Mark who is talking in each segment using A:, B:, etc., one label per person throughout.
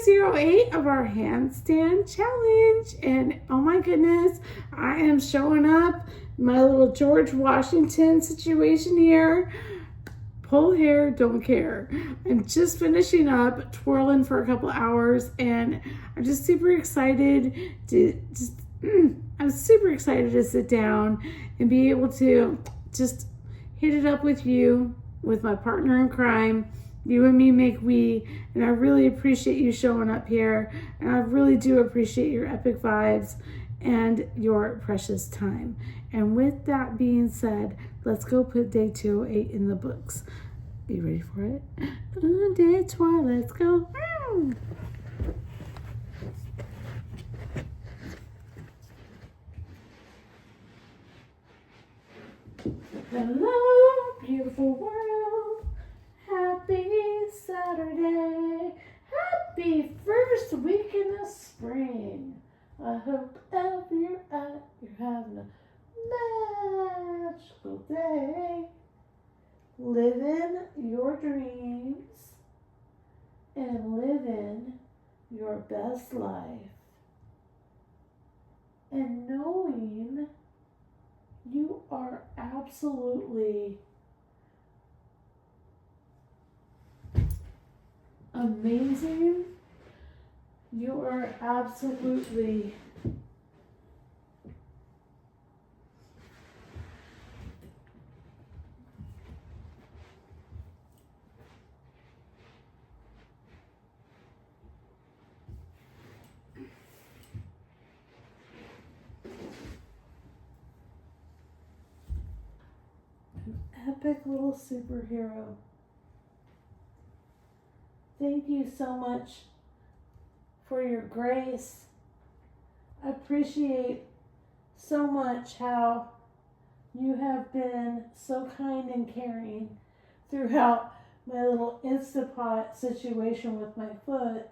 A: 08 of our handstand challenge. And oh my goodness, I am showing up. My little George Washington situation here. Pull hair, don't care. I'm just finishing up twirling for a couple hours, and I'm just super excited to I'm super excited to sit down and be able to just hit it up with you, with my partner in crime. You and me make we, and I really appreciate you showing up here, and I really do appreciate your epic vibes and your precious time. And with that being said, let's go put day 208 in the books. Be ready for it? Day 12, let's go. Hello, beautiful world. Happy Saturday. Happy first week in the spring. I hope you're having a magical day. Living your dreams and living your best life. And knowing you are absolutely amazing. You are absolutely an epic little superhero. Thank you so much for your grace. I appreciate so much how you have been so kind and caring throughout my little Instapot situation with my foot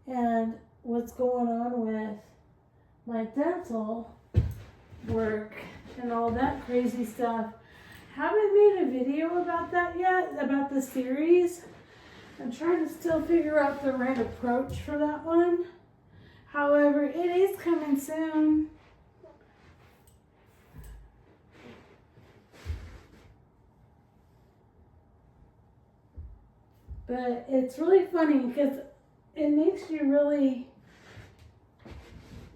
A: and what's going on with my dental work and all that crazy stuff. Haven't made a video about that yet, about the series. I'm trying to still figure out the right approach for that one. However, it is coming soon. But it's really funny because it makes you really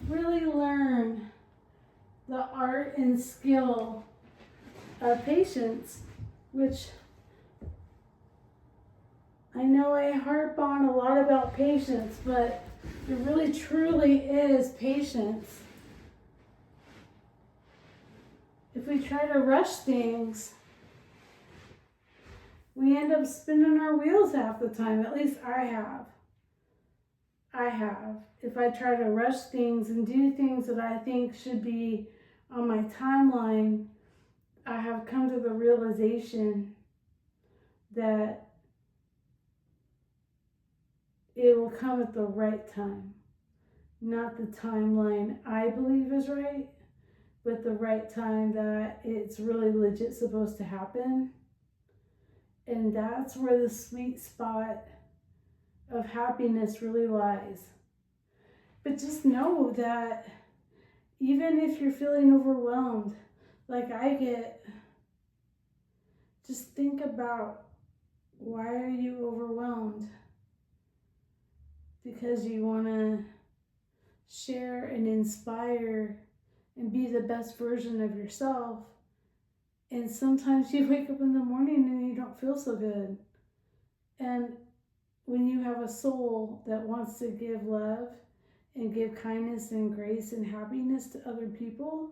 A: learn the art and skill of patience, which I know I harp on a lot about patience, but it really truly is patience. If we try to rush things, we end up spinning our wheels half the time. At least I have. If I try to rush things and do things that I think should be on my timeline, I have come to the realization that it will come at the right time. Not the timeline I believe is right, but the right time that it's really legit supposed to happen. And that's where the sweet spot of happiness really lies. But just know that even if you're feeling overwhelmed, like I get, just think about, why are you overwhelmed? Because you want to share and inspire and be the best version of yourself. And sometimes you wake up in the morning and you don't feel so good. And when you have a soul that wants to give love and give kindness and grace and happiness to other people,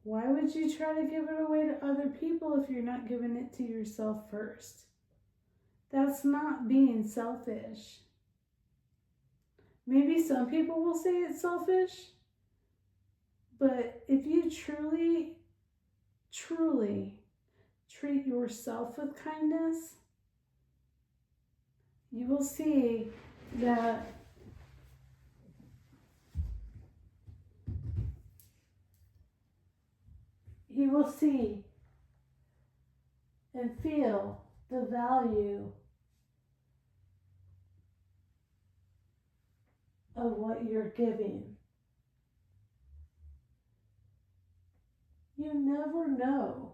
A: why would you try to give it away to other people if you're not giving it to yourself first? That's not being selfish. Maybe some people will say it's selfish, but if you truly treat yourself with kindness, you will see that you will see and feel the value of what you're giving. You never know.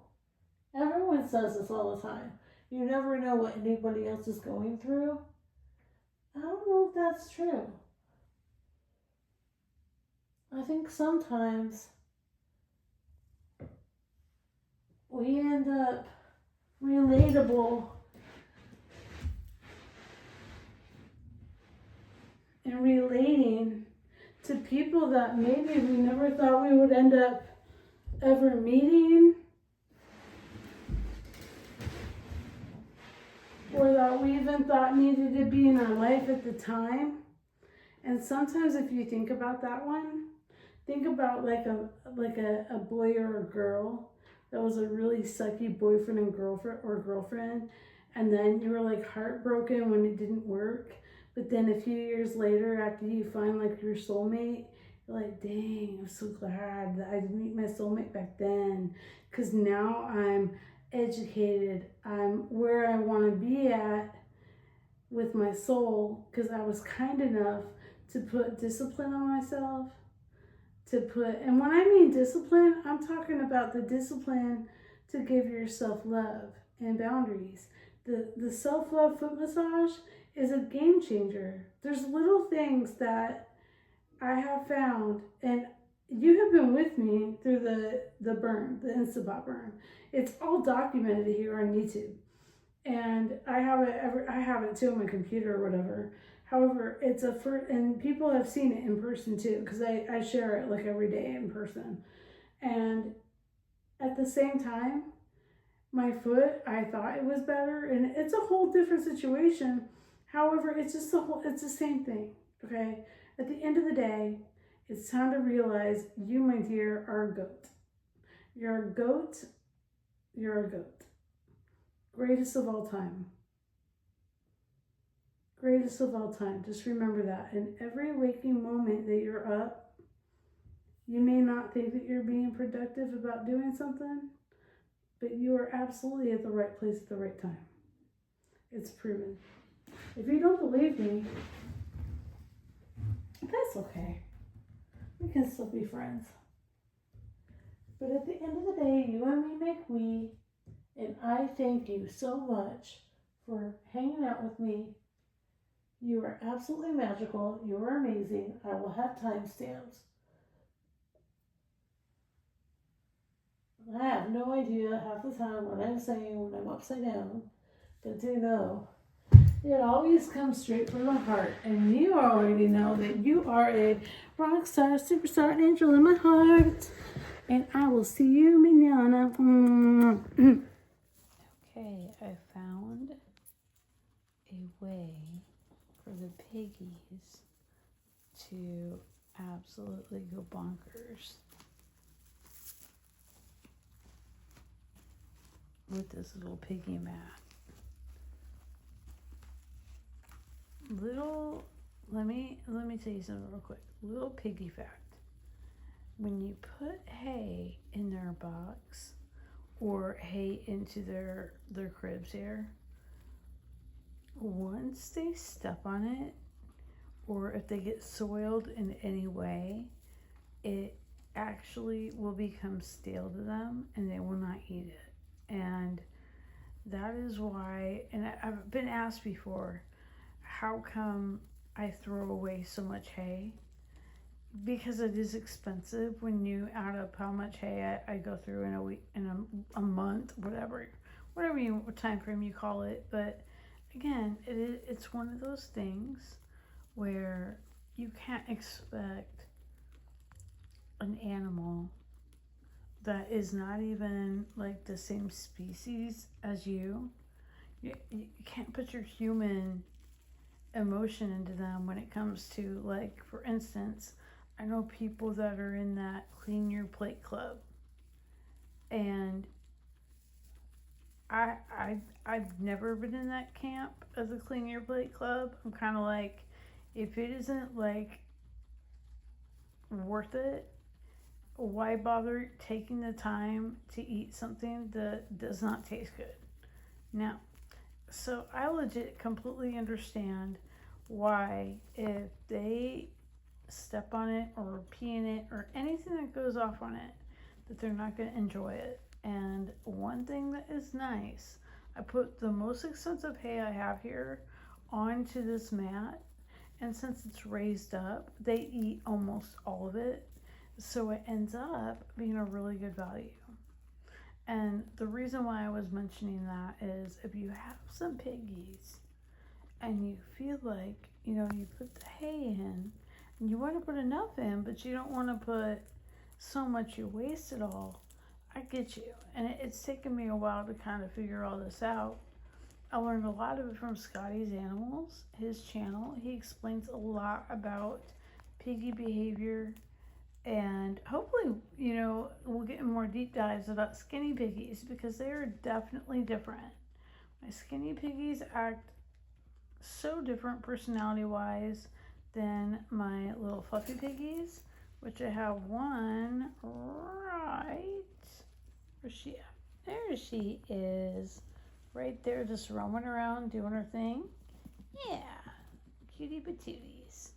A: Everyone says this all the time. You never know what anybody else is going through. I don't know if that's true. I think sometimes we end up relatable and relating to people that maybe we never thought we would end up ever meeting, or that we even thought needed to be in our life at the time. And sometimes if you think about that one, think about like a boy or a girl that was a really sucky boyfriend and girlfriend, and then you were like heartbroken when it didn't work. But then a few years later, after you find like your soulmate, you're like, dang, I'm so glad that I didn't meet my soulmate back then, because now I'm educated. I'm where I want to be at with my soul, because I was kind enough to put discipline on myself. And when I mean discipline, I'm talking about the discipline to give yourself love and boundaries. The self-love foot massage is a game changer. There's little things that I have found, and you have been with me through the burn, the Instapot burn. It's all documented here on YouTube, and I have it too on my computer or whatever. However, and people have seen it in person too, because I share it like every day in person. And at the same time, my foot, I thought it was better, and it's a whole different situation. However, it's the same thing, okay? At the end of the day, it's time to realize you, my dear, are a goat. You're a goat. You're a goat. Greatest of all time. Greatest of all time. Just remember that. In every waking moment that you're up, you may not think that you're being productive about doing something, but you are absolutely at the right place at the right time. It's proven. If you don't believe me, that's okay. We can still be friends. But at the end of the day, you and me make we, and I thank you so much for hanging out with me. You are absolutely magical. You are amazing. I will have timestamps. I have no idea half the time what I'm saying when I'm upside down, but do know it always comes straight from the heart, and you already know that you are a rock star, superstar, angel in my heart, and I will see you mañana. Okay, I found a way for the piggies to absolutely go bonkers with this little piggy mat. Let me tell you something real quick. Little piggy fact. When you put hay in their box or hay into their cribs here, once they step on it, or if they get soiled in any way, it actually will become stale to them and they will not eat it. And that is why, and I've been asked before, how come I throw away so much hay? Because it is expensive when you add up how much hay I go through in a week, in a month, whatever what time frame you call it. But again, it's one of those things where you can't expect an animal that is not even like the same species as you. You can't put your human emotion into them when it comes to, like, for instance, I know people that are in that clean your plate club, and I've never been in that camp as a clean your plate club. I'm kind of like, if it isn't like worth it, why bother taking the time to eat something that does not taste good? Now, So I legit completely understand why if they step on it or pee in it or anything that goes off on it, that they're not going to enjoy it. And one thing that is nice, I put the most expensive hay I have here onto this mat, and since it's raised up, they eat almost all of it, so it ends up being a really good value. And the reason why I was mentioning that is if you have some piggies and you feel like, you put the hay in and you want to put enough in, but you don't want to put so much you waste it all, I get you. And it's taken me a while to kind of figure all this out. I learned a lot of it from Scotty's Animals, his channel. He explains a lot about piggy behavior. And hopefully, we'll get in more deep dives about skinny piggies because they are definitely different. My skinny piggies act so different personality-wise than my little fluffy piggies, which I have one right. Where's she at? There she is. Right there, just roaming around, doing her thing. Yeah, cutie patooties.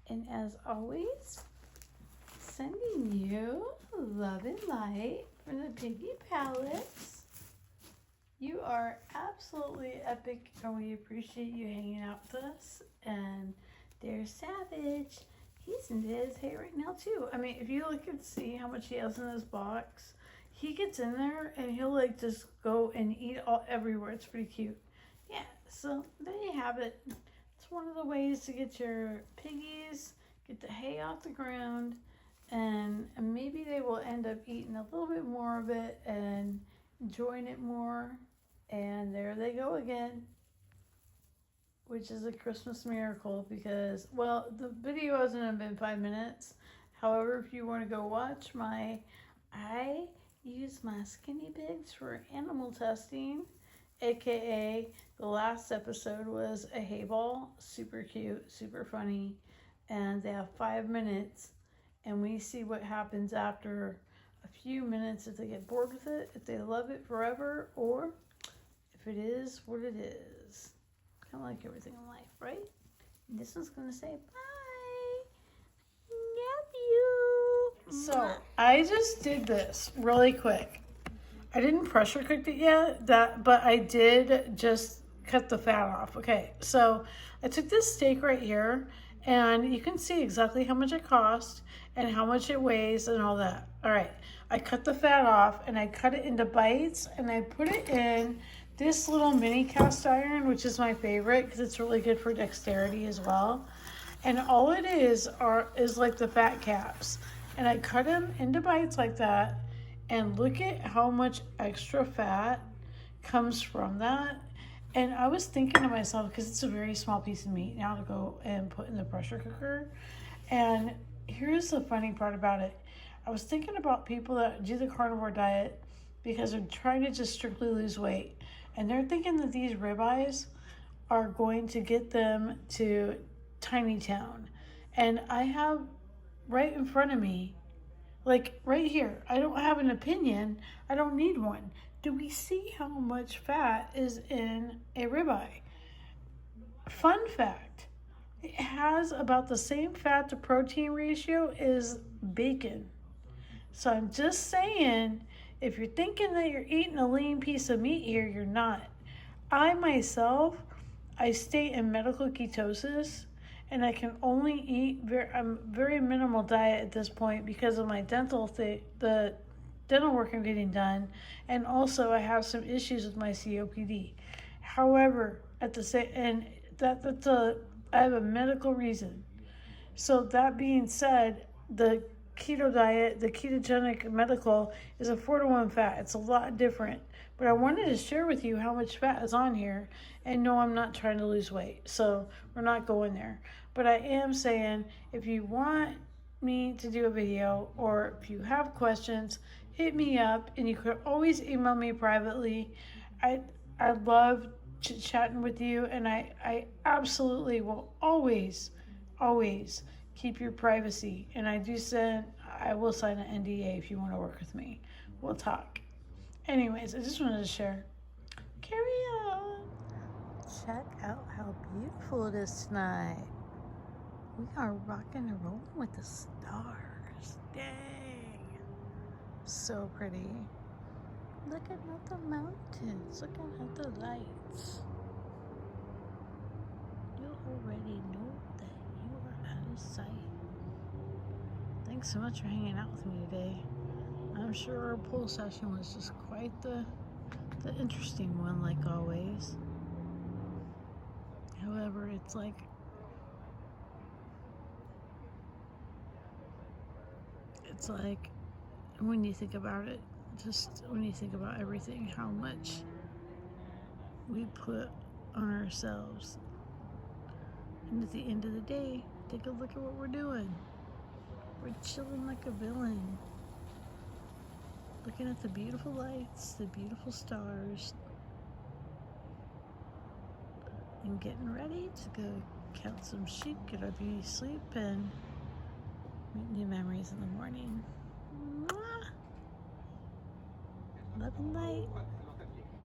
A: And as always, sending you love and light from the Piggy Palace. You are absolutely epic, and we appreciate you hanging out with us. And there's Savage. He's into his hay right now, too. I mean, if you look and see how much he has in this box, he gets in there, and he'll, just go and eat everywhere. It's pretty cute. Yeah, so there you have it. It's one of the ways to get your piggies, get the hay off the ground, and maybe they will end up eating a little bit more of it and enjoying it more. And there they go again, which is a Christmas miracle because, well, the video hasn't even been 5 minutes. However, if you want to go watch I use my skinny pigs for animal testing, aka the last episode was a hay ball, super cute, super funny, and they have 5 minutes, and we see what happens after a few minutes, if they get bored with it, if they love it forever, or if it is what it is. Kind of like everything in life, right? And this one's gonna say bye. Love you. So I just did this really quick. I didn't pressure cook it yet, but I did just cut the fat off. Okay, so I took this steak right here, and you can see exactly how much it cost and how much it weighs and all that. All right, I cut the fat off, and I cut it into bites, and I put it in this little mini cast iron, which is my favorite because it's really good for dexterity as well. And all it is like the fat caps. And I cut them into bites like that. And look at how much extra fat comes from that. And I was thinking to myself, because it's a very small piece of meat now to go and put in the pressure cooker. And here's the funny part about it. I was thinking about people that do the carnivore diet because they're trying to just strictly lose weight. And they're thinking that these ribeyes are going to get them to Tiny Town. And I have right in front of me, like right here, I don't have an opinion. I don't need one. Do we see how much fat is in a ribeye? Fun fact, it has about the same fat to protein ratio as bacon. So I'm just saying, if you're thinking that you're eating a lean piece of meat here, you're not. I myself, I stay in medical ketosis, and I can only eat very minimal diet at this point because of my the dental work I'm getting done, and also I have some issues with my COPD. However, I have a medical reason. So that being said, the keto diet, the ketogenic medical, is a 4-to-1 fat. It's a lot different. But I wanted to share with you how much fat is on here. And no, I'm not trying to lose weight. So we're not going there. But I am saying, if you want me to do a video or if you have questions, hit me up. And you could always email me privately. I love chatting with you. And I absolutely will always keep your privacy. And I will sign an NDA if you want to work with me. We'll talk. Anyways, I just wanted to share. Carry on. Check out how beautiful it is tonight. We are rocking and rolling with the stars. Dang. So pretty. Looking at the mountains. Looking at the lights. You already know that you are out of sight. Thanks so much for hanging out with me today. I'm sure our pool session was just quite the interesting one, like always. However, it's like when you think about it, just when you think about everything, how much we put on ourselves. And at the end of the day, take a look at what we're doing. We're chilling like a villain. Looking at the beautiful lights, the beautiful stars, and getting ready to go count some sheep, get our beauty sleep, and make new memories in the morning. Mwah! Love and light.